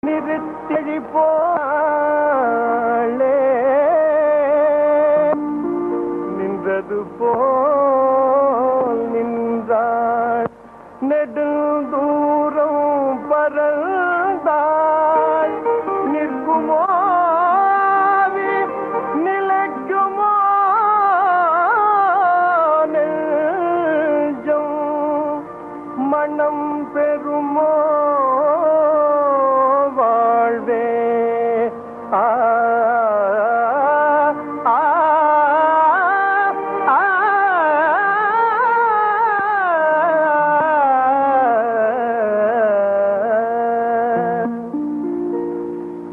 நிறுத்தி போலே நின்றது போல் நின்றாள் நெடுந்தூரம் பறந்தாள் நிற்குமோ நிலைக்குமோ நெஞ்சம் மனம் பெறுமோ வாழ்வே ஆ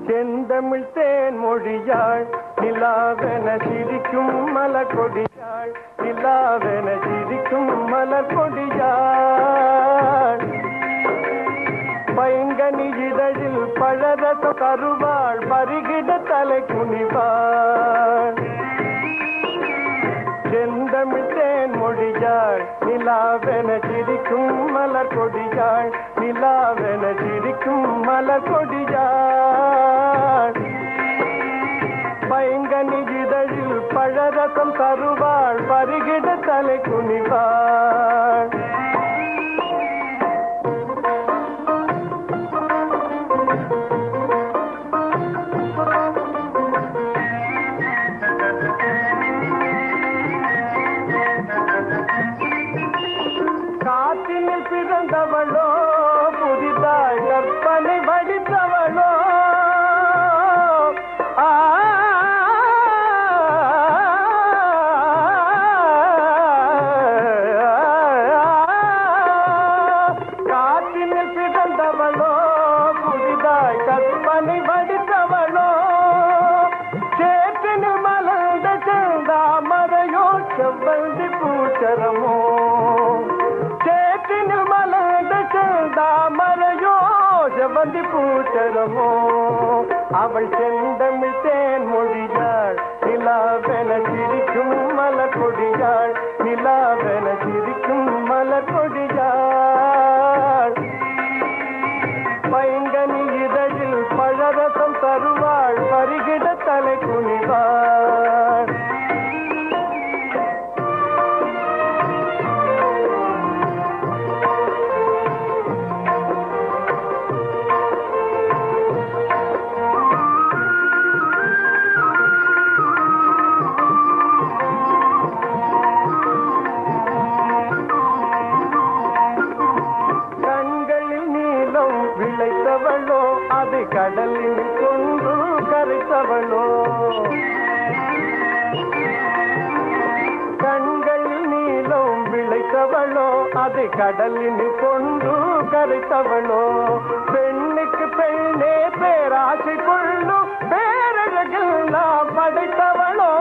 செந்தமிழ் தேன் மொழியாள் நிலாவென சிரிக்கும் மலர் கொடியாள் நிலாவென சிரிக்கும் மலர் கொடியாள் பைங்கனி இதழில் பழரச கருவாள் பருகிட தலை குனிவாள் செந்தமிழ் தேன் மொழியாள் நிலாவென சிரிக்கும் மலர் கொடியாள் நிலாவென சிரிக்கும் மலர் கொடியாள் பைங்கனி இதழில் பழரசம் தருவாள் பருகிட தலை குனிவாள் காற்றினில் பிறந்தவளோ புதிதாய் கற்பனை வடித்தவளோ காற்றினில் பிறந்தவளோ புதிதாய் கற்பனை வடித்தவளோ சேற்றினில் மலர்ந்த செந்தாமரையோ செவ்வந்தி பூச்சரமோ சேற்றினில் மலர்ந்த செந்தாமரையோ செவ்வந்தி பூச்சரமோ அவள் செந்தமிழ் தேன் மொழியாள் நிலாவென சிரிக்கும் மலர் கொடியாள் நிலாவென சிரிக்கும் மலர் கொடியாள் பைங்கனி இதழில் பழரசம் தருவாள் பருகிட தலை குனிவாள் விளைத்தவளோ அது கடலில் கொண்டு கரைத்தவளோ கண்களில் நீளம் விளைத்தவளோ அது கடலில் கொண்டு கரைத்தவளோ பெண்ணுக்கு பெண்ணே பேராசை கொள்ளும் பேரழகெல்லாம் படைத்தவளோ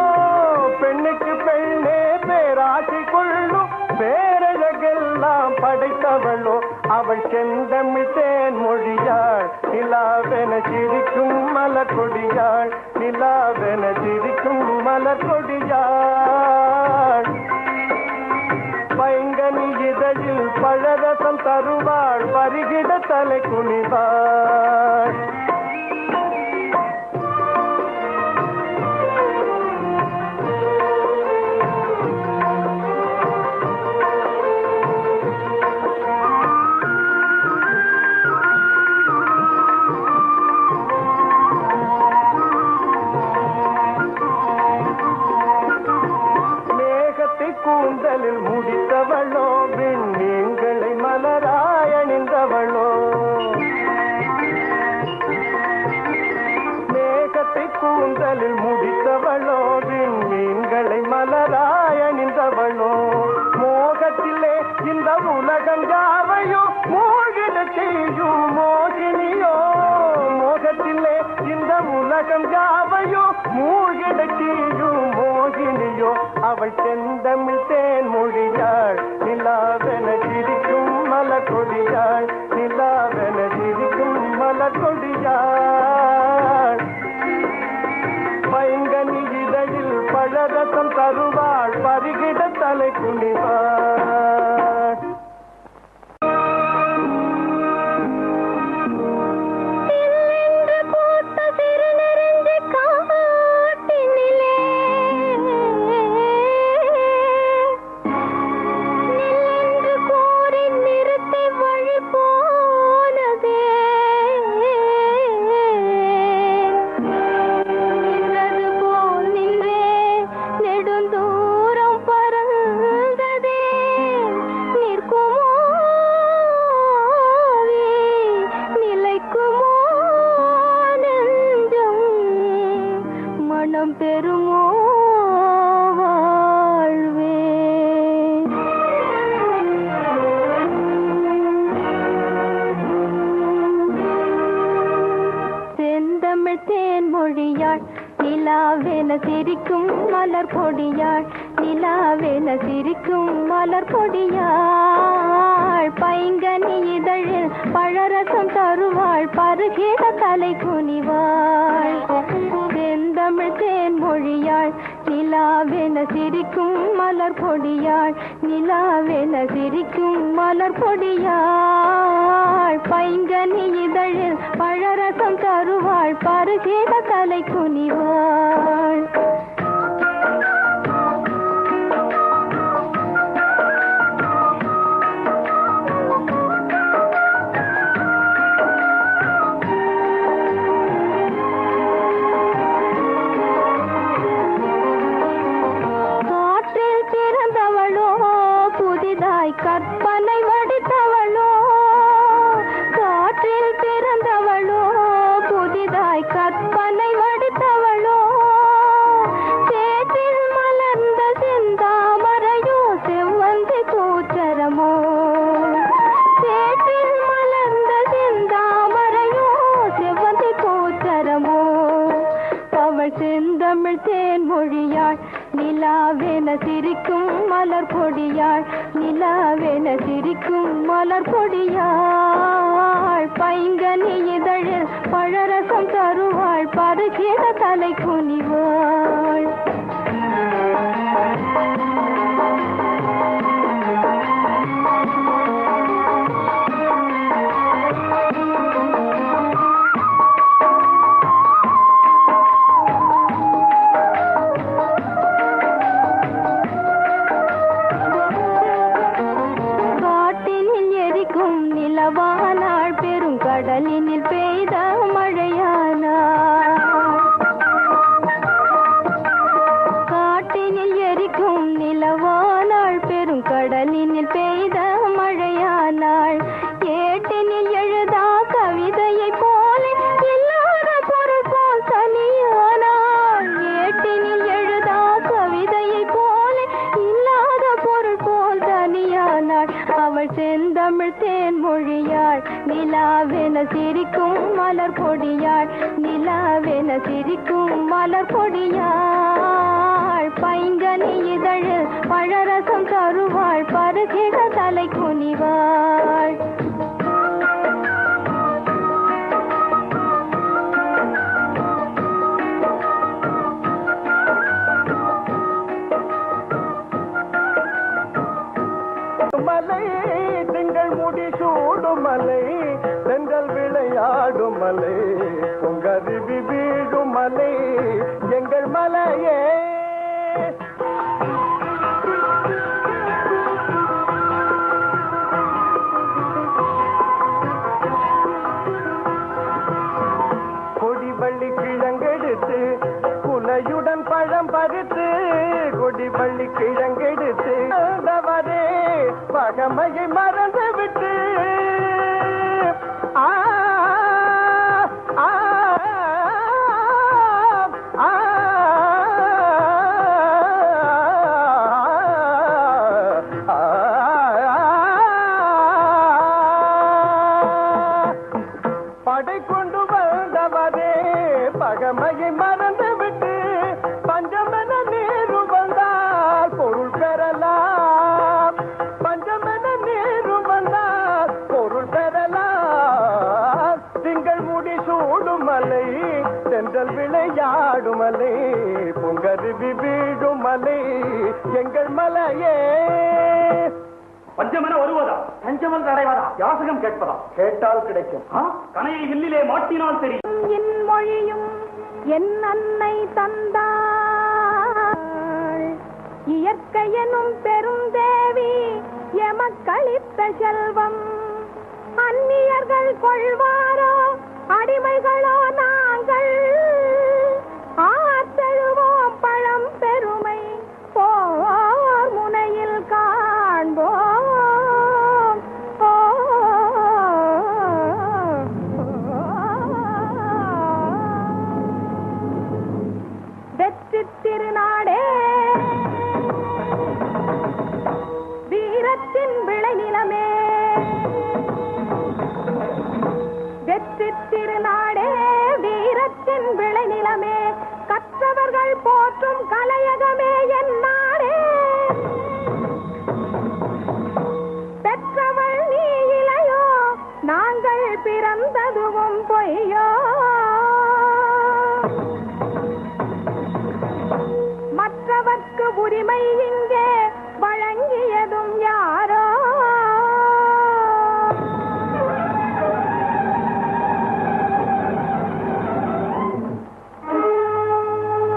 பெண்ணுக்கு பெண்ணே பேராசை கொள்ளும் பேரழகெல்லாம் படைத்தவளோ அவள் செந்தமிழ் தேன் மொழியாள் நிலாவென சிரிக்கும் மலர் கொடியாள் நிலாவென சிரிக்கும் மலர் கொடியாள் பைங்கனி இதழில் பழரசம் தருவாள் பருகிட தலை குனிவாள் கூந்தலில் முடித்தவளோ விண்மீன்களை மலராய் அணிந்தவளோ மேகத்தை கூந்தலில் முடித்தவளோ விண்மீன்களை மலராய் அணிந்தவளோ மோகத்திலே இந்த உலகம் யாவையோ மூழ்கிட செய்யும் மோகினியோ மோகத்திலே இந்த உலகம் யாவையோ மூழ்கிட செய்யும் மோகினியோ அவள் செந்தமிழ் தேன் மொழியாள் நிலாவென சிரிக்கும் மலர் கொடியாள் நிலாவென சிரிக்கும் மலர் கொடியாள் பைங்கனி இதழில் பழரசம் தருவாள் பருகிட தலை குனிவாள் இல்லை செந்தமிழ் தேன் மொழியாள் நிலாவென சிரிக்கும் மலர் பொடியாள் நிலாவென சிரிக்கும் மலர் பொடியாள் பைங்கனி இதழில் பழரசம் தருவாள் பருகிட தலை குனிவாள் செந்தமிழ் தேன் மொழியாள் நிலாவென சிரிக்கும் மலர் பொடியாள் நிலாவென சிரிக்கும் மலர் பொடியாள் பைங்கனி இதழில் பழரசம் தருவாள் பருகிட தலை குனிவாள் கற்பனை வடித்தவளோ காற்றில் பிறந்தவளோ புதிதாய் கற்பனை வடித்தவளோ சேற்றில் மலர்ந்த செந்தாமரையோ செவ்வந்தி பூச்சரமோ சேற்றில் மலர்ந்த செந்தாமரையோ செவ்வந்தி பூச்சரமோ அவள் செந்தமிழ் தேன் மொழியாள் நிலாவென சிரிக்கும் மலர் பொடியாள் நிலாவென சிரிக்கும் மலர் பொடியாள் பைங்கனி இதழில் பழரசம் தருவாள் பருகிட தலை குனிவாள் நிலவானாள் பெருங்கடலினில் பெய்த மழையானாள் காட்டினில் எரிக்கும் நிலவானாள் பெருங்கடலினில் பெய்த மழையானாள் ஏட்டினில் எழுதா கவிதையை போல இல்லாத பொருள் போல் தனியானாள் ஏட்டினில் எழுதா கவிதையை போல இல்லாத பொருள் போல் தனியானாள் அவள் செந்தமிழ் தேன் மொழியாள் நிலாவென சிரிக்கும் மலர் பொடியாள் நிலாவென சிரிக்கும் மலர் பொடியாள் பைங்கனி இதழில் பழரசம் தருவாள் பருகிட தலை குனிவாள் மலை திங்கள் முடி சூடும் மலை செங்கல் விளையாடும் மலை பொங்கருவி வீடும் மலை எங்கள் மலையே கொடிவள்ளி கிழங்கெடுத்து குலையுடன் பழம் பறித்து கொடிவள்ளி கிழங்கெடுத்து வந்தவரே பகமையை மறந்து விட்டு ஆ ஆ ஆ படை கொண்டு வந்தவரே பகமையை மறந்து விட்டு பஞ்சமென நீரு வந்தால் பொருள் பெறலாம் பஞ்சமென நீரு வந்தால் பொருள் பெறலாம் திங்கள் முடி சூடும் மலை சென்றல் விளையாடும் மலை பொங்கருவி வீடும் மலை எங்கள் மலையே பஞ்சமென வருவதா பஞ்சமென அடைவதா யாசகம் கேட்பதா கேட்டால் கிடைக்கும் கனையை வில்லிலே மாட்டினால் தெரியும் என் மொழியும் என் அன்னை தந்தாள் இயற்கையெனும் பெரும் தேவி எமக்களித்த செல்வம் அந்நியர்கள் கொள்வாரோ அடிமைகளோ நாங்கள் ஆத்தழுவோம் பழம் பெருமை போர் முனையில் காண்போம் வெற்றி திருநாடே வீரத்தின் விளைநிலமே வெற்றி என் விளை நிலமே, கற்றவர்கள் போற்றும் கலையகமே என் நாடே. பெற்றவள் நீ இளையோ, நாங்கள் பிறந்ததுவும் பொய்யோ. மற்றவர்க்கு உரிமை இங்கே வழங்கியதும் யாரோ.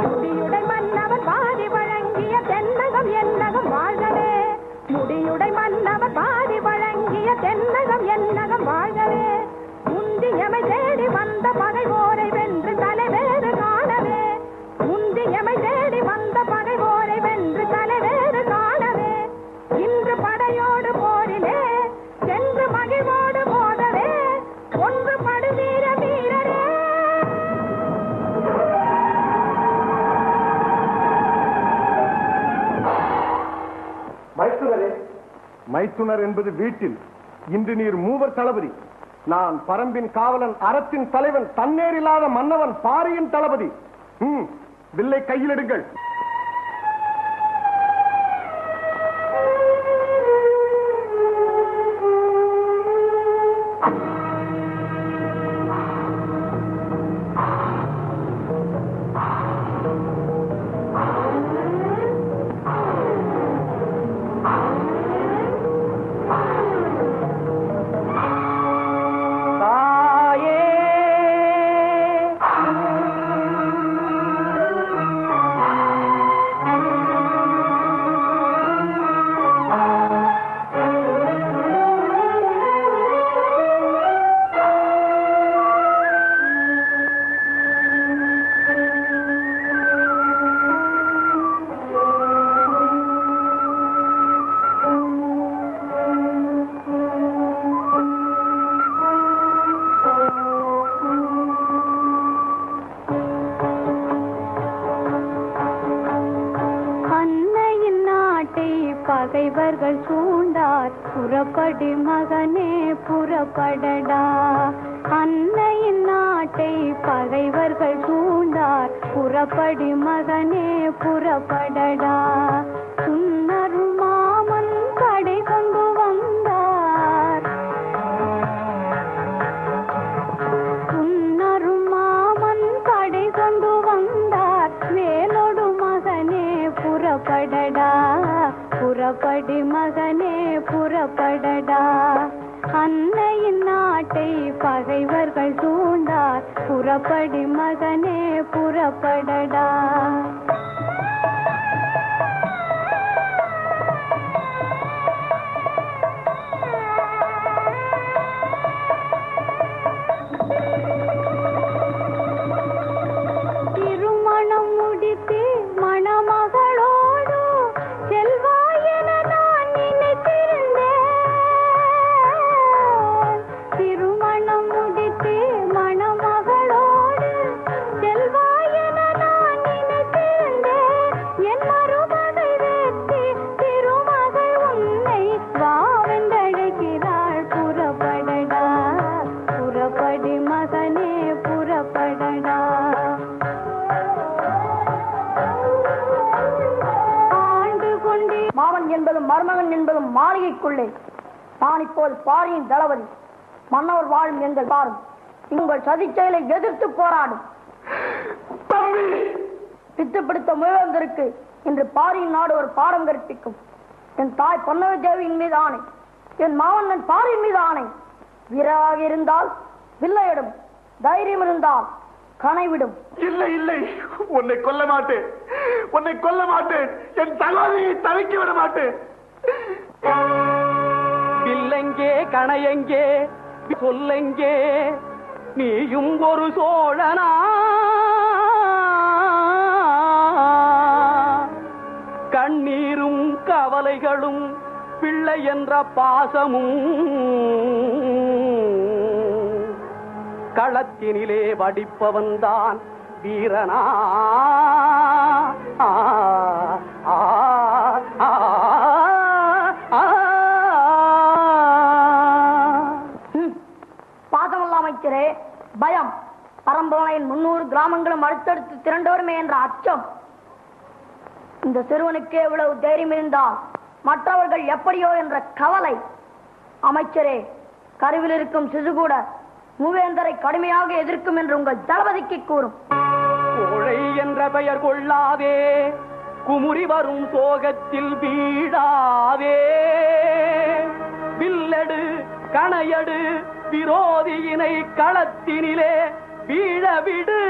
முடியுடை மன்னவர் பாதி வழங்கிய தென்னகம் என்னகம் வாழ்கவே. முடியுடை மன்னவர் பாதி வழங்கிய தென்னகம் என்னகம் வாழ்கவே. முந்தியமை தேடி வந்த பகைவோரை வென்று தலைவேறு காணவே. முந்தியமை தேடி வந்த பகைவோரை வென்று தலைவேறு காணவே. இன்று படையோடு போரிலே சென்று மகிழ்வோடு மோதவே. ஒன்று படுவீர வீரரே. மைத்துனரே, மைத்துனர் என்பது வீட்டில், இன்று நீர் மூவர் தளபதி. நான் பரம்பின் காவலன், அறத்தின் தலைவன், தன்னேரில்லாத மன்னவன், பாரியின் தளபதி. வில்லை கையில் எடுங்கள். பகைவர்கள் சூண்டார் புறப்படு மகனே புறப்படடா. அன்னையின் நாட்டை பகைவர்கள் சூண்டார் புறப்படு மகனே புறப்படடா. சுன்னரும் மாமன் கடை கொண்டு வந்தார். சுன்னரும் மாமன் கடை கொண்டு வந்தார். வேலோடு மகனே புறப்படடா. புறப்படு மகனே புறப்படடா. அன்னையின் நாட்டை பகைவர்கள் சூண்டார் புறப்படு மகனே புறப்படடா. திருமணம் முடித்து மணமகளோடு செல்வாய் என நான் நினைத்திருந்தேன். திருமணம் முடித்து மணமகளோடு செல்வாய் என நான் நினைத்திருந்தேன். என் மருமகை வெற்றி திருமகள் உன்னை வாவென்றழைக்கிறாள். புறப்படடா புறப்படு மகனே புறப்படடா. மாமன் என்பதும் மருமகன் என்பதும் மாளிகைக்குள்ளே. நான் இப்போது பாரியின் தளபதி. மன்னவர் வாழும் எங்கள் பாரும் உங்கள் சதி செயலை எதிர்த்து போராடும். பித்து பிடித்த முயலந்தருக்கு இன்று பாரியின் நாடு ஒரு பாடம் கற்பிக்கும். என் தாய் பொன்னவ தேவியின் மீது ஆணை, என் மாமன்னன் பாரியின் மீது ஆணை. வீரராக இருந்தால் வில்லையிடும், தைரியம் இருந்தால் கனைவிடும். இல்லை இல்லை, உன்னை கொல்ல மாட்டேன், உன்னை கொல்ல மாட்டேன். என் சகோதரியை தவிக்க விட மாட்டேன். வில்லெங்கே கணையெங்கே சொல்லெங்கே, நீயும் ஒரு சோழனா? கண்ணீரும் கவலைகளும் பிள்ளை என்ற பாசமும் களத்தினிலே வடிப்பவன்தான் வீரனா? பாசமல்ல அமைச்சரே, பயம். பரம்பரையின் 300 கிராமங்களும் அடுத்தடுத்து திரண்டோருமே என்ற அச்சம். இந்த சிறுவனுக்கு எவ்வளவு தைரியம் இருந்தால் மற்றவர்கள் எப்படியோ என்ற கவலை. அமைச்சரே, கருவில் இருக்கும் சிசு கூட மூவேந்தரை கடுமையாக எதிர்க்கும் என்று உங்கள் தளபதிக்கு கூறும். கோழை என்ற பெயர் கொள்ளாதே, குமுறி வரும் சோகத்தில் வீடாதே. வில்லடு கணையடு, விரோதியினை களத்தினிலே வீழவிடு.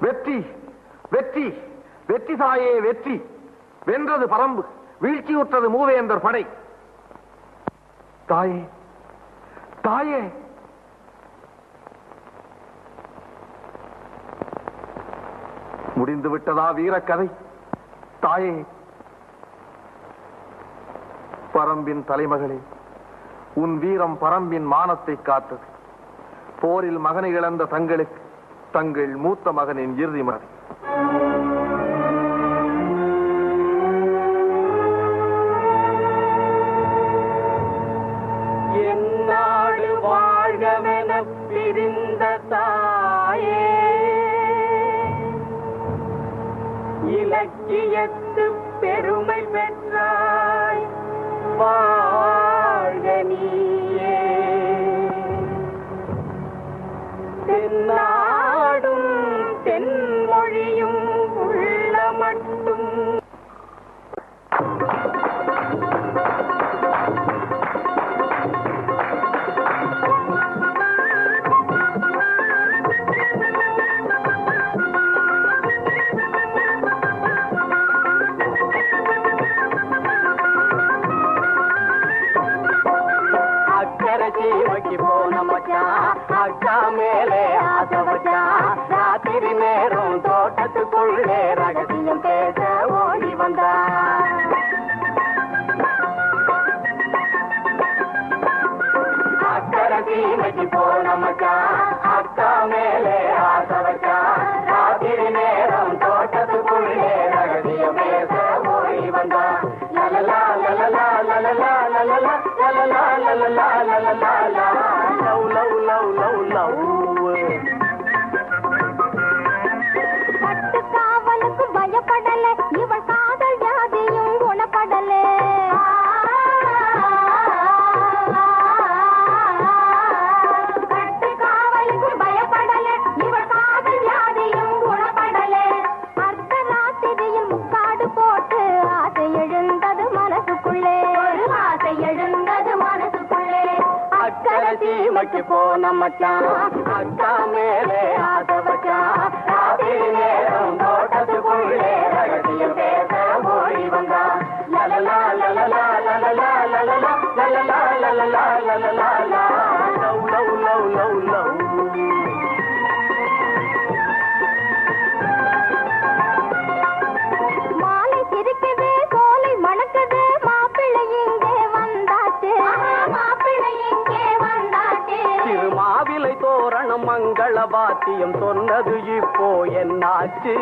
வெற்றி வெற்றி வெற்றி தாயே வெற்றி. வென்றது பரம்பு, வீழ்ச்சியுற்றது மூவேந்தர் படை. தாயே தாயே, முடிந்து விட்டதா வீரக்கதை? தாயே, பரம்பின் தலைமகளே, உன் வீரம் பரம்பின் மானத்தை காத்தது. போரில் மகனை இழந்த தங்களுக்கு தங்கள் மூத்த மகனின் இறுதி மதி. என்னாடு வாழ்கவென பிரிந்த தாயே, இலக்கியத்து பெருமை பெற்றாய் வாழ்க நீயே. தென்னாடும் தென்மொழியும் உள்ள மட்டும் சீமைக்கு போன மச்சான், அக்கா மேலே ஆசை வச்சான். ராத்திரி நேரம் தோட்டத்துக்குள்ளே ரகசியம் பேச ஓடி வந்தான். சீமைக்கு போன மச்சான் அக்கா மேலே ஆசை வச்சான் ராத்திரி நேரம் தோட்டத்துக்குள்ளே ரகசிய பேச ஓடி வந்தான் லலலா லலலா லலலா லலலா லலலா லலலா லலலா love love love love love பட்டு காவலுக்கு பயப்படல இவள் காதல் ஜாதியும் குணப்படல பட்டு காவலுக்கு பயப்படல இவள் காதல் ஜாதியும் குணப்படல அர்த்த ராத்திரியில் முக்காடு போட்டு ஆசை எழுந்தது மனசுக்குள்ளே ஆசை எழுந்தது மனசுக்குள்ளே அக்கறை சீமைக்கு போன மச்சான் அக்கா மேலே ஆசை வச்சான் ராத்திரி நேரம் தோட்டத்துக்குள்ளே ரகசிய பேச ஓடி வந்தான் லலலா லலலா லலலா லலலா லலலா லலலா லலலா love love love love love மாலை சிரிக்குது சோலை மணக்குது மாப்பிள்ளை இங்கே வந்தாச்சு மாப்பிள்ளை இங்கே வந்தாச்சு திருமாவிலை தோரணம் மங்கள வாத்தியம் சொன்னது இப்போ என்னாச்சு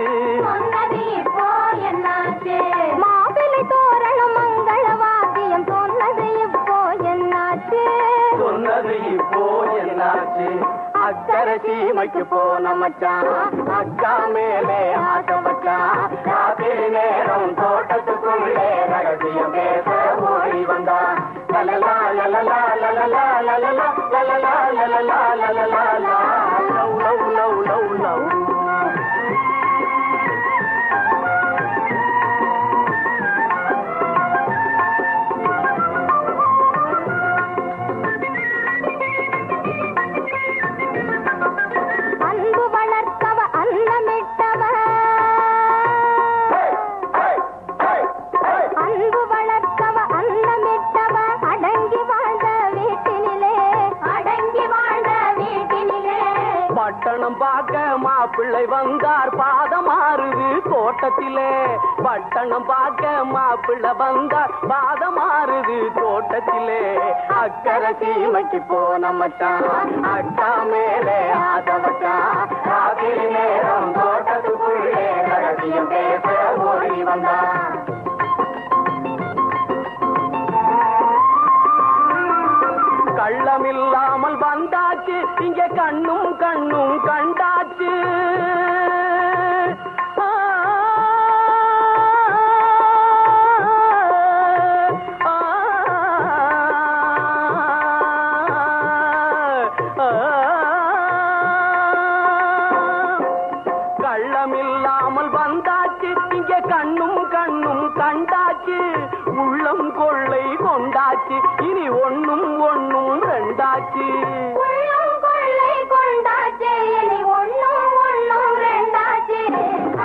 சொன்னது இப்போ என்னாச்சு மாப்பிள்ளை தோரணம் மங்கள வாத்தியம் சொன்னது இப்போ என்னாச்சு சொன்னது இப்போ என்னாச்சு அக்கறை சீமைக்கு போன மச்சான் அக்கா மேலே ஆசை வச்சான் ராத்திரி நேரம் தோட்டத்துக்குள்ளே ரகசிய பேச ஓடி வந்தான் லலலா லலலா லலலா லலலா லலலா லலலா லலலா love love love love love அன்பு வளர்த்தவ அன்னமிட்டவ அன்பு வளர்த்தவ அன்னமிட்டவ அடங்கி வாழ்ந்த வீட்டினிலே அடங்கி வாழ்ந்த வீட்டினிலே பட்டணம் பார்க்க மாப்பிள்ளை வந்தார் பாதம் மாறுது தோட்டத்திலே பட்டணம் பார்க்க மாப்பிள்ளை வந்தார் பாதம் மாறுது தோட்டத்திலே அக்கறை சீமைக்கு போன மச்சான் அக்கா மேலே ஆசை வச்சான் ராத்திரி நேரம் தோட்டத்துக்குள்ளே ரகசியம் பேச ஓடி வந்தான் கள்ளமில்லாமல் வந்தாச்சு இங்க கண்ணும் கண்ணும் கண்டாச்சு கள்ளமில்லாமல் வந்தாச்சு இங்க கண்ணும் கண்ணும் கண்டாச்சு உள்ளம் கொள்ளை கொண்டாச்சு இனி ஒண்ணும் ஒண்ணும் ரெண்டாச்சு உள்ளம் கொள்ளை கொண்டாச்சு இனி ஒண்ணும் ஒண்ணும் ரெண்டாச்சு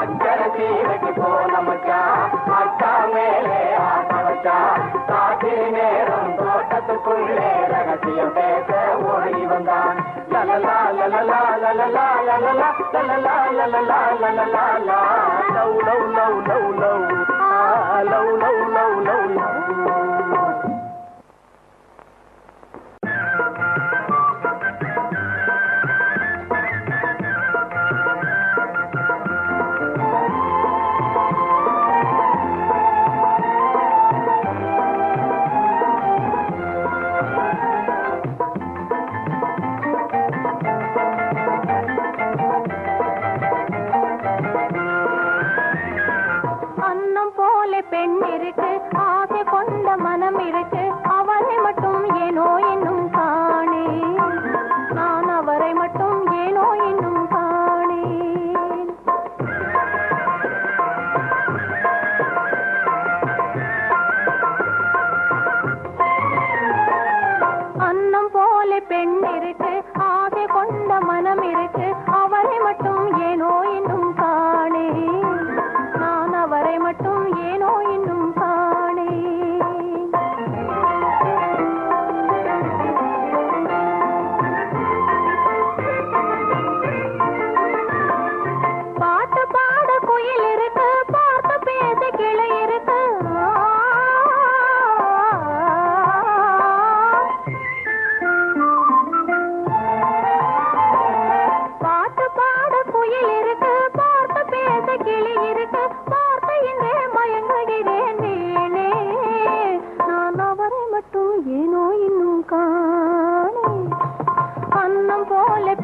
அக்கறை சீமைக்கு போன மச்சான் அக்கா மேலே ஆசை வச்சான் ராத்திரி நேரம் தோட்டத்துக்குள்ளே ரகசியம் பேச ஓடி வந்தான் லலலா லலலா லலலா லலலா லலலா லலலா லலலா love love love love love love love love love love அன்னம் போல பெண் இருக்கு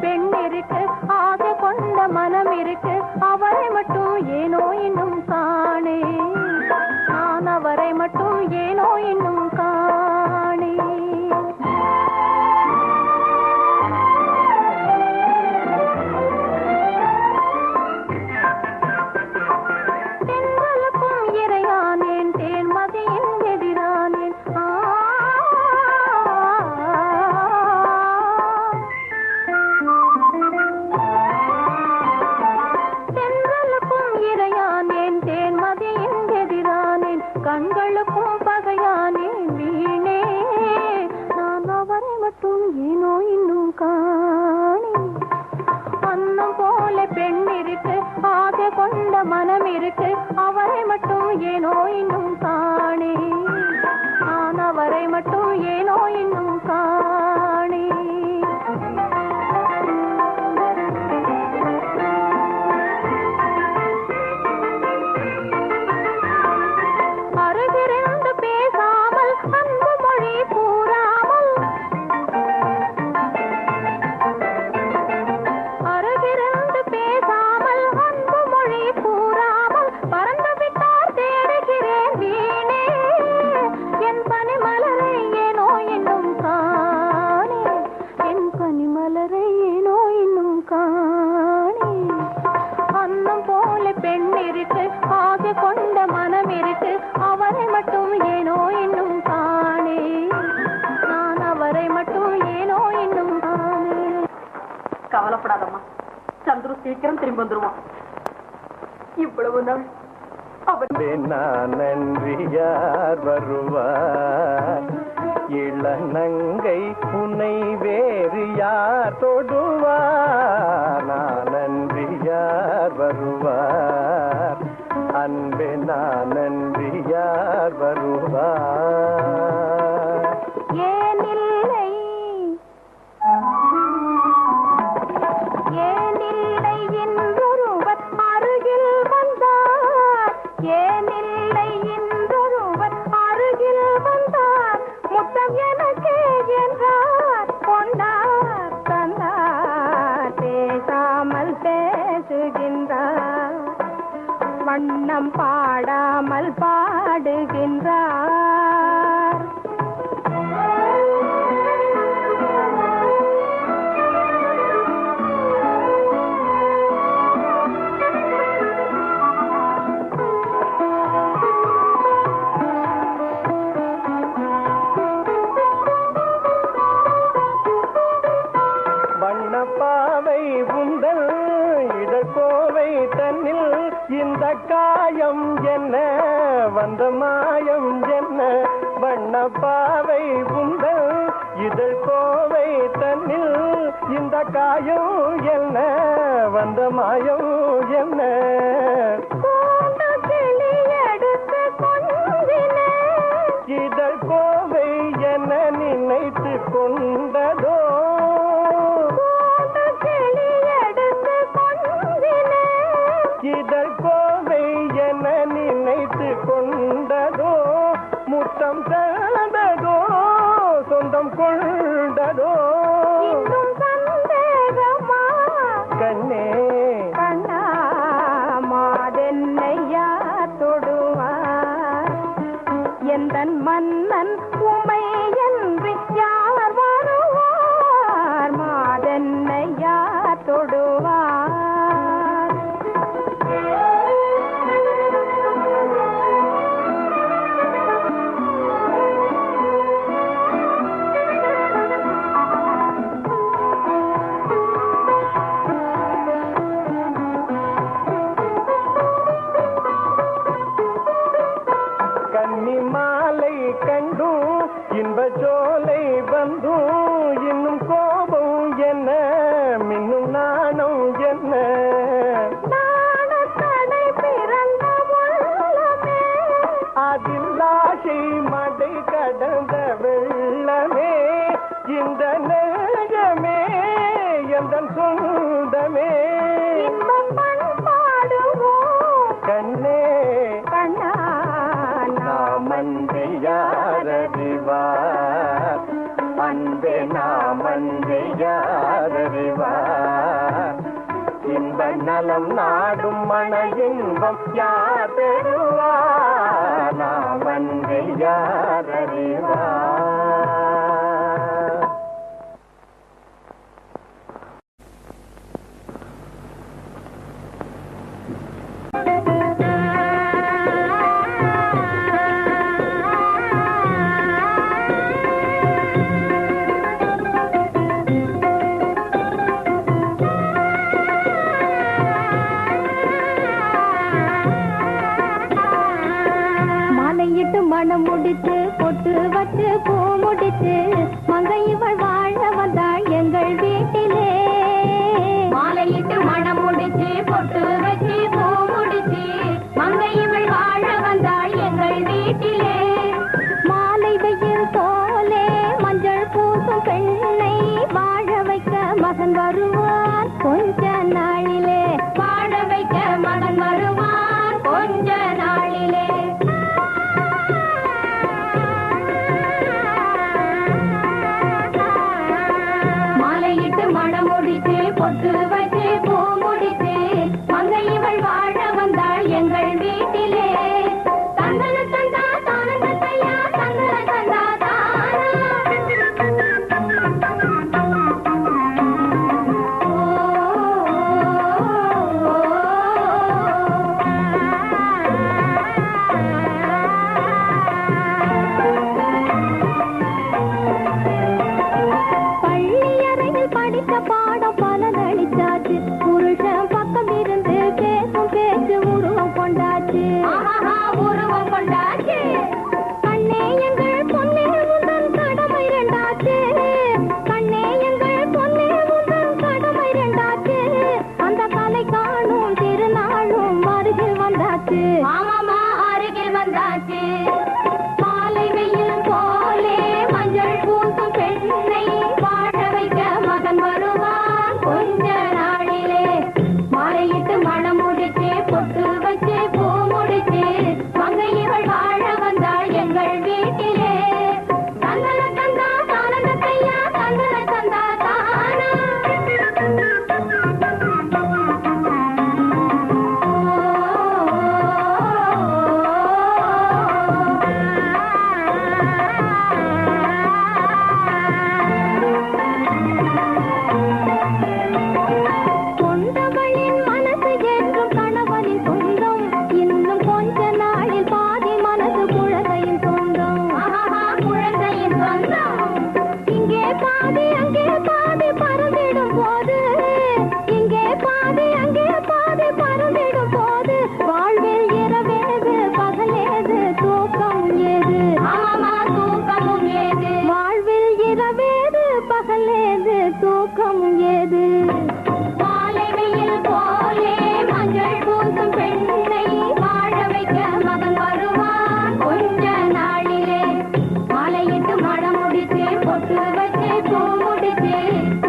பெண் இருக்கு, ஆசை கொண்ட மனம் இருக்கு, அவரை மட்டும் ஏனோ இன்னும் காணே, நான் அவரை மட்டும் ஏனோ இன்னும் காணே. தென்றலுக்கும் இறையானேன், தேன்மதியின் எதிரானேன். தென்றலுக்கும் இறையானேன், தேன்மதியின் எதிரானேன், கண்களுக்கும் பகையானேன் வீணே, நான் அவரை மட்டும் ஏனோ இன்னும் காணே. அன்னம் போல பெண் இருக்கு, ஆசை கொண்ட மனம் இருக்கு, அவரை மட்டும் ஏனோ இன்னும் காணே, நான் அவரை மட்டும் ஏனோ இன்னும் காணே. அருகிருந்து பேசாமல் அன்பு மொழி கூறாமல், அருகிருந்து பேசாமல் அன்பு மொழி கூறாமல், பறந்து விட்டார் தேடுகிறேன் வீணே, என் பனிமலரை ஏனோ இன்னும் காணே, என் பனிமலரை ஏனோ இன்னும் காணே. அன்னம் போல பெண் இருக்கு, ஆசை கொண்ட மனம் இருக்கு, அவரை மட்டும் ஏனோ இன்னும் காணே, நான் அவரை மட்டும் ஏனோ இன்னும் காணே. கவலைப்படாதம்மா, சந்துரு சீக்கிரம் திரும்பி வந்துருவான். இவ்வளவு நாள் நான் நன்றி யார் வருவார், இளநங்கை உன்னை வேறு யார் தொடுவார், நான் நன்றி யார் வருவார், அன்பே நான் நன்றி யார் வருவார். ஏனில்லை ஏனில்லை என்றொருவர் அருகில் வந்தார், ஏனில்லை என்றொருவர் அருகில் வந்தார், முத்தம் எனக்கு என்றார், கொண்டார் தந்தார், பேசாமல் பேசுகின்றார், வண்ணம் பாடாமல் பாடுகின்றார். வண்ணப்பாவை உந்தல் இடக்கோவை தன்னில் இந்த காயம் என்ன வந்த மாயம் என்ன, வண்ணப்பாவை உந்தல் இதழ் கோவை தன்னில் இந்த காயம் என்ன வந்த மாயம் என்ன. இதழ் கோவை என நினைத்து கொண்டதோ, இதழ் கோவை என நினைத்து கொண்டதோ, முத்தம் தந்ததோ சொந்தம் கொண்டதோ, கண்ணே கண்ணா மாதென்னையா தொடுவார், எந்தன் மன்னன் உமை என்று யார் வருவார், மாதென்னையா தொடுவார். கன்னி மாலை கண்டும் இன்ப சோலை வந்தும் இன்னும் கோபம் என்ன மின்னும் நாணம் என்ன, நாணத்தடை பிறந்த உள்ளமே, அதில் ஆசை மடை கடந்த வெள்ளமே, இந்த நெஞ்சமே எந்தன் சொந்தமே, இன்பம் பண்பாடுவோம் கண்ணே கண்ணா நாமன்றி யாரறிவார், அன்பே நாமன்றி யாரறிவார் இன்ப நலம் நாடும் மன இன்பம் யார் பெறுவார் நாமன்றி யாரறிவார் மனம் முடித்து பொட்டு வச்சு பூ முடித்து மங்கை இவள் வாழ வந்தாள் எங்கள் வீட்டிலே மாலையிட்டு மனம் முடித்து பொட்டு வச்சு பூ முடித்து மங்கை இவள் வாழ வந்தாள் எங்கள் வீட்டிலே மாலை வெயில் போலே மஞ்சள் பூசும் பெண்ணை வாழ வைக்க மகன் வருவான் கொஞ்ச நாளிலே வாழ வைக்க மகன் வருவான் கொஞ்ச நாளிலே பொட்டு வச்சு பூ முடித்து மங்கை இவள் வாழ வந்தாள் எங்கள் வீட்டிலே தந்தன தந்தா தானந்த தையா தந்தன தந்தா பள்ளியறையில் படித்த பாடம் பலனளித்தாச்சு புருஷன் பக்கம் இருந்து பேசும் பேச்சு உருவம் கொண்டாச்சு உருவம் கொண்டாச்சு கண்ணே எங்கள் பொன்னே உந்தன் கடமை ரெண்டாச்சு கண்ணே எங்கள் பொன்னே உந்தன் கடமை ரெண்டாச்சு அந்த கலை காணும் திருநாளும் அருகில் வந்தாச்சு ஆமாமா அருகில் வந்தாச்சு மாலை வெயில் போலே மஞ்சள் பூசும் பெண்ணை வாழ வைக்க மகன் வருவான் கொஞ்ச நாளிலே மாலையிட்டு மனம் முடிச்சு பொட்டு வச்சு பூ முடிச்சு மங்கை இவள் வாழ வந்தாள் எங்கள் வீட்டிலே தந்தன தந்தா தானந்த தையா தந்தன தந்தா தானா கொண்டவளின் மனசு என்றும் கணவனின் சொந்தம் இன்னும் கொஞ்ச நாளில் பாதி மனசு குழந்தையின் சொந்தம் குழந்தையின் சொந்தம் இங்கே பாதி அங்கே பாதி பறந்திடும் போது இங்கே பாதி அங்கே பாதி பறந்திடும் போது வாழ்வில் இரவேது பகலேது தூக்கம் ஏது தூக்கமும் ஏது வாழ்வில் இரவேது பகலேது தூக்கம் ஏது மாலை வெயில் போலே மஞ்சள் பூசும் பெண்ணை வாழ வைக்க மகன் வருவான் கொஞ்ச நாளிலே மாலையிட்டு மனம் முடித்து பொட்டு வச்சு பூ முடித்து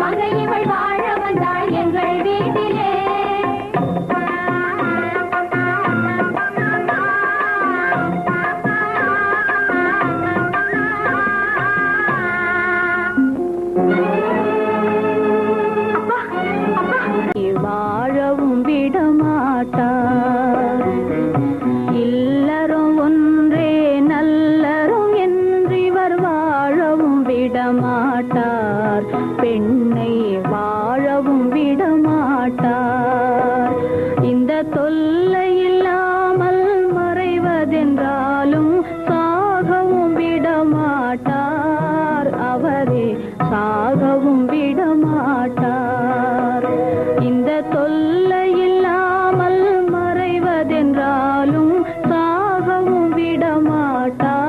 மங்கை இவள் வாழ வந்தாள் எங்கள் வீட்டிலே வாழவும் விடமாட்டார் இல்லறம் ஒன்றே நல்லறம் என்றிவர் வாழவும் விடமாட்டார் பெண்ணை வாழவும் விடமாட்டார் இந்த தொல்லை இல்லாமல் மறைவதென்றாலும் சாகவும் விடமாட்டார் அவரே சாகவும் விடமாட்டார் இந்த தொல்லை இல்லாமல் மறைவதென்றாலும் சாகவும் விடமாட்டார்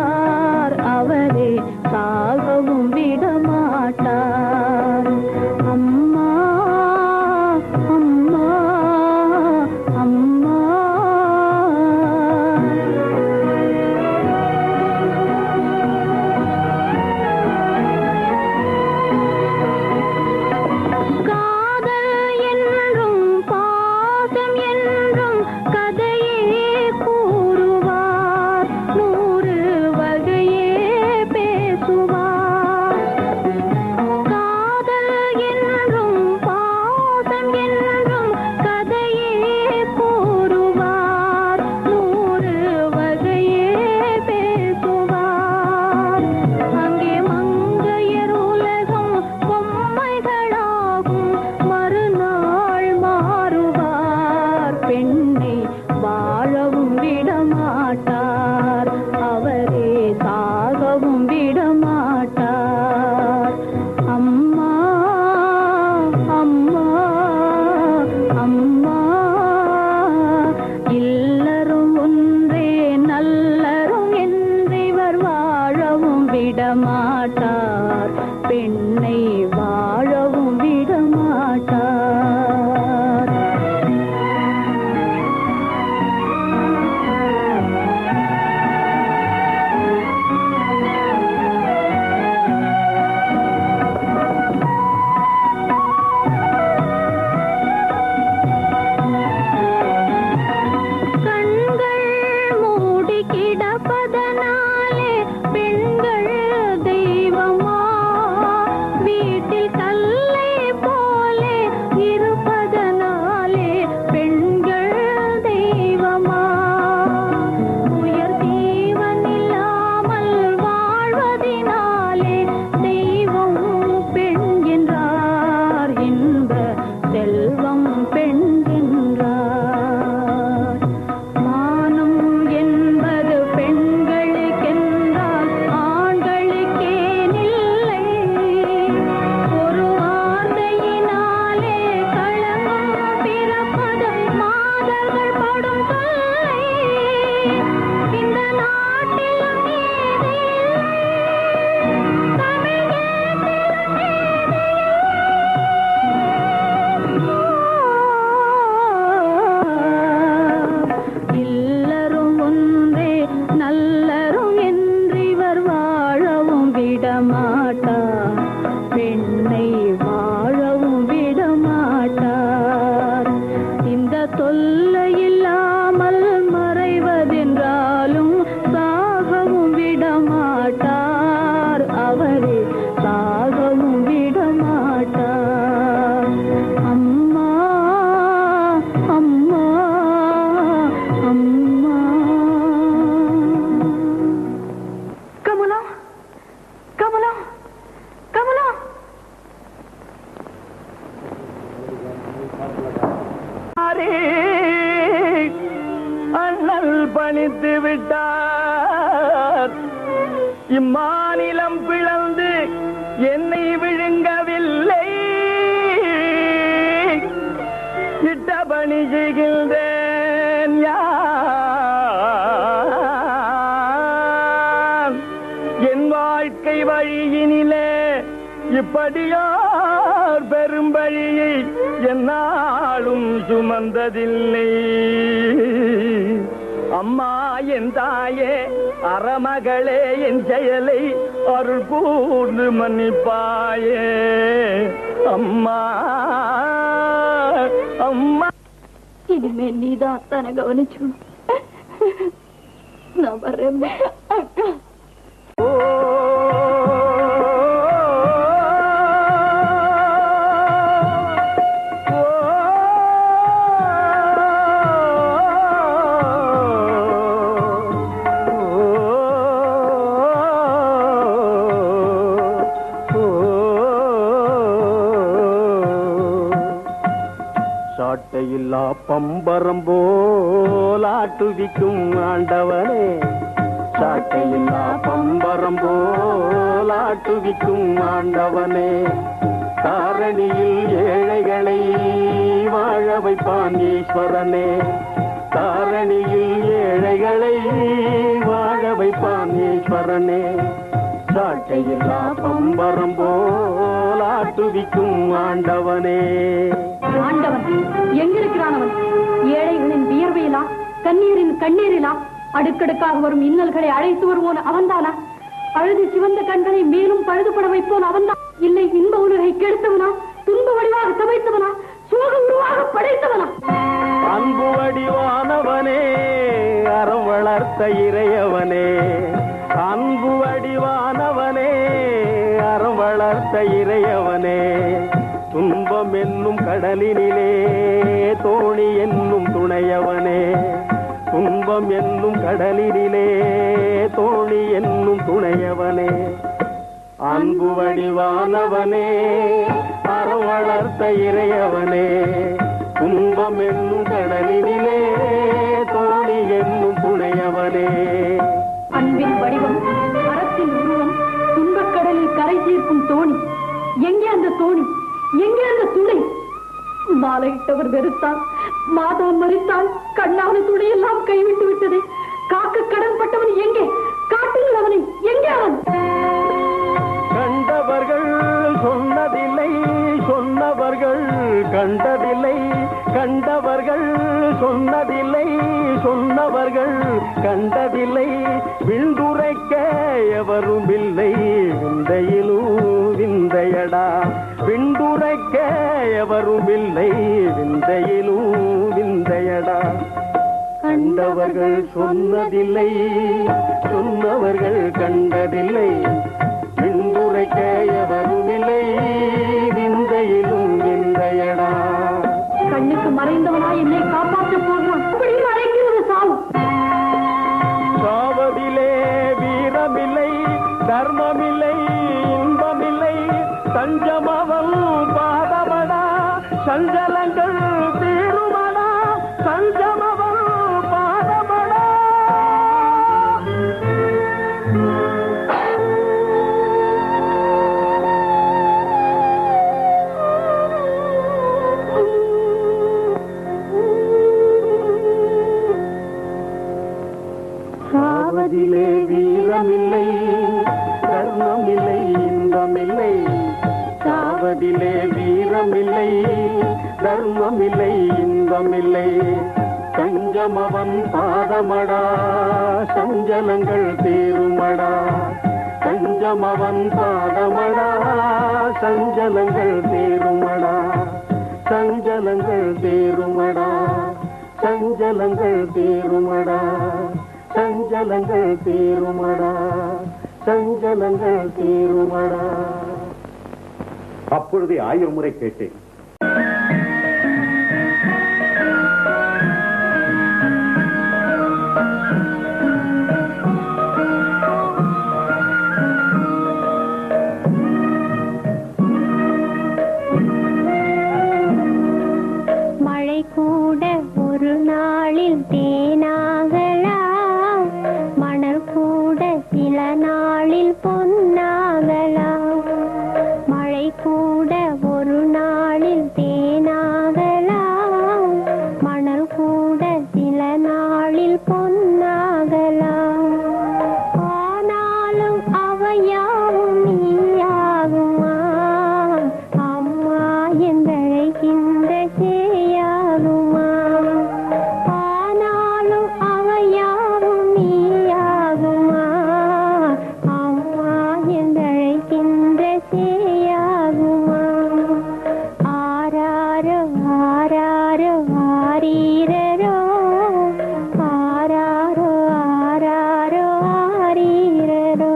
அவரே சாகவும் விடமாட்டார் அம்மா அம்மா அம்மா பெண்ணை வாழவும் விடமாட்டார். அண்ணல் பணித்து விட்டார். இம்மாநிலம் பிளந்து என்னை விழுங்கவில்லை. இட்ட பணி செய்கின்றேன் என் வாழ்க்கை வழியினிலே இப்படியார் பெரும்பழியை என்னாலும் சுமந்ததில்லை. அம்மா என் தாயே, அறமகளே, என் செயலை அருள் கூர்ந்து மன்னிப்பாயே. அம்மா அம்மா, இனிமே நீதான் தான கவனிச்சு. நான் வரேன் அக்கா. சாட்டையில்லா பம்பரம் போலாட்டுவிக்கும் ஆண்டவனே, சாட்டையில்லா பம்பரம் போலாட்டுவிக்கும் ஆண்டவனே, தாரணியில் ஏழைகளை வாழ வைப்பான் ஈஸ்வரனே, தாரணியில் ஏழைகளை வாழ வைப்பான் ஈஸ்வரனே, சாட்டையில்லா பம்பரம் போலாட்டுவிக்கும் ஆண்டவனே. ஆண்டவன் எங்கிருக்கிறான்? அவன் ஏழைகளின் வியர்வையிலா, கண்ணீரின் கண்ணீரிலா, அடுக்கடுக்காக வரும் இன்னல்களை அழைத்து வருவோன் அவன்தானா? அழுது சிவந்த கண்களை மேலும் பழுதுபட வைப்போன் அவன்தான். இல்லை இன்ப உலகை கெடுத்தவனா, துன்ப வடிவாக சமைத்தவனா, சோக உருவாக படைத்தவனா? அன்பு வடிவானவனே, அறம் வளர்த்த இறையவனே, அன்பு வடிவானவனே, அறம் வளர்த்த இறையவனே, துன்பம் என்னும் கடலினிலே தோணி என்னும் துணையவனே, துன்பம் என்னும் கடலினிலே தோணி என்னும் துணையவனே, அன்பு வடிவானவனே, அறம் வளர்த்த இறையவனே, துன்பம் என்னும் கடலினிலே தோணி என்னும் துணையவனே. அன்பின் வடிவம், அறத்தின் உருவம், துன்பக்கடலில் கரை தீர்க்கும் தோணி. எங்கே அந்த தோணி? எங்கே அந்த துணை? மாலையிட்டவர் வெறுத்தால், மாதா மறித்தால், கண்ணான துணையெல்லாம் கைவிட்டு விட்டது. காக்க கடன்பட்டவன் எங்கே? காட்டுங்கள் அவனை. எங்கே அவன்? கண்டவர்கள் சொன்னவர்கள் கண்டதில்லை, கண்டவர்கள் சொன்னதில்லை, சொன்னவர்கள் கண்டதில்லை. விண்டுரைக்க எவரும் இல்லை, விந்தையிலும் விந்தையடா. விண்டுரைக்க எவரும் இல்லை, விந்தையிலும் விந்தையடா. கண்டவர்கள் சொன்னதில்லை, சொன்னவர்கள் கண்டதில்லை. விண்டுரைக்க எவரும் இல்லை, விந்தையிலும் விந்தையடா. கண்ணுக்கு மறைந்தவனாய் என்னை காப்பாற்ற போகிறான். அப்படி மறைக்கிறது சாவு. சாவதிலே வீரமில்லை, தர்மமில்லை, இன்பமில்லை. தஞ்சமவன் பாதமடா, சஞ்சலங்கள் தீருமடா. சஞ்சமவன் பாதமடா. சாவதிலே வீரமில்லை, தர்மமில்லை, இன்பமில்லை. சாவதிலே வீரமில்லை, தர்மமில்லை, இன்பமில்லை. தஞ்சமவன் பாதமடா, சஞ்சலங்கள் தீருமடா. தஞ்சமவன் பாதமடா, சஞ்சலங்கள் தீருமடா. சஞ்சலங்கள் தீருமடா, சஞ்சலங்கள் தீருமடா. சஞ்சலங்கள் தீருமடா, சஞ்சலங்கள் தீருமடா. அப்பொழுதே 1000 முறை கேட்டேன். மழை கூட ஒரு நாளில் தேனாகலாம், மணல் கூட சில நாளில் பொன்னாகலாம். மழை கூட ஒரு நாளில் தேனாகலாம், மணல் கூட சில நாளில் பொன்னாகலாம். ஆனாலும் அவையாவும் நீயாகுமா அம்மா என்றழைக்கின்ற சேயாகுமா. ஆனாலும் அவையாவும் நீயாகுமா அம்மா என்றழைக்கின்ற சேயாகுமா. ஆராரோ ஆராரோ ஆரீரரோ, ஆராரோ ஆராரோ ஆரீரரோ.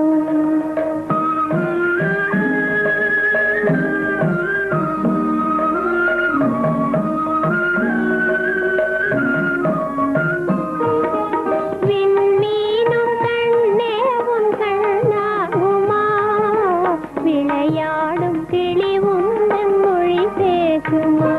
விண்மீனும் கண்ணேவும் கண்ணாகுமா, விளையாடும் கிளி உந்தன் மொழி பேசுமா.